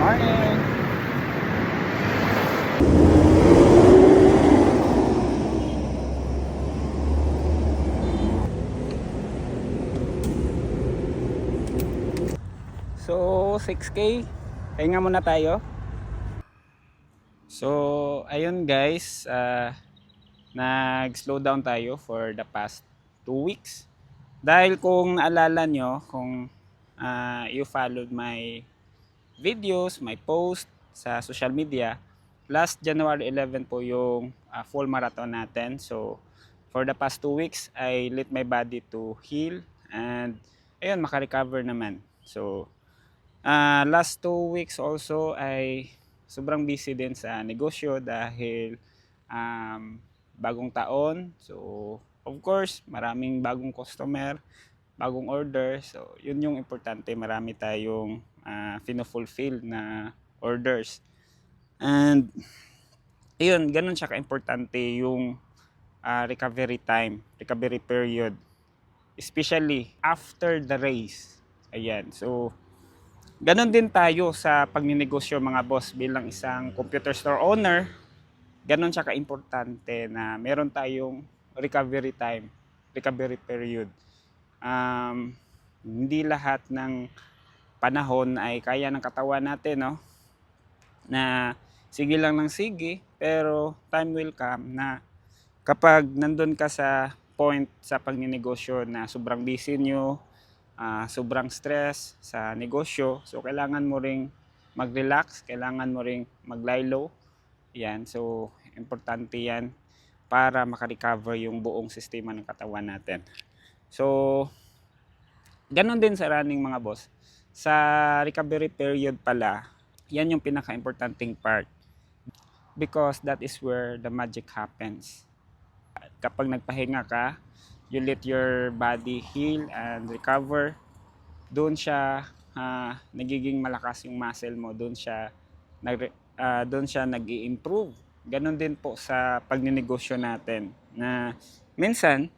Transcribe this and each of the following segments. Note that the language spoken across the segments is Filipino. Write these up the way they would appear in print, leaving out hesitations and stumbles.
morning. So 6K, pahinga muna tayo. So ayun guys, nag-slow down tayo for the past 2 weeks. Dahil kung naalala nyo, kung you followed my videos, my post sa social media, last January 11 po yung full marathon natin. So for the past 2 weeks, I let my body to heal and ayun, makarecover naman. So last 2 weeks also ay sobrang busy din sa negosyo dahil bagong taon. So of course, maraming bagong customer, bagong order. So yun yung importante, marami tayong fino-fulfill na orders. And ayun, ganun siya ka-importante yung recovery time, recovery period. Especially after the race. Ayan, so ganon din tayo sa pagninegosyo mga boss bilang isang computer store owner. Ganon siya ka-importante na meron tayong recovery time, recovery period. Hindi lahat ng panahon ay kaya ng katawan natin, no? Na sige lang ng sige, pero time will come na kapag nandun ka sa point sa pagninegosyo na sobrang busy nyo, sobrang stress sa negosyo, so kailangan mo ring mag-relax, kailangan mo ring mag-lie low. Yan, so importante yan para makarecover yung buong sistema ng katawan natin. So ganon din sa running mga boss. Sa recovery period pala, yan yung pinaka-importanting part because that is where the magic happens. Kapag nagpahinga ka, you let your body heal and recover. Doon siya nagiging malakas yung muscle mo, doon siya nag-i-improve. Ganon din po sa pagninegosyo natin na minsan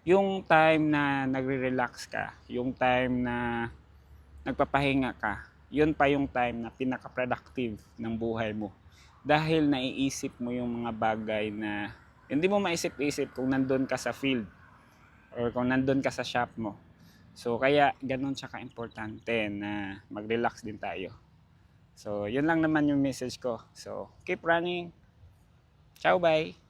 yung time na nagre-relax ka, yung time na nagpapahinga ka, yun pa yung time na pinaka-productive ng buhay mo. Dahil naiisip mo yung mga bagay na hindi mo maisip-isip kung nandun ka sa field or kung nandun ka sa shop mo. So kaya ganun siya ka-importante na mag-relax din tayo. So yun lang naman yung message ko. So keep running. Ciao, bye!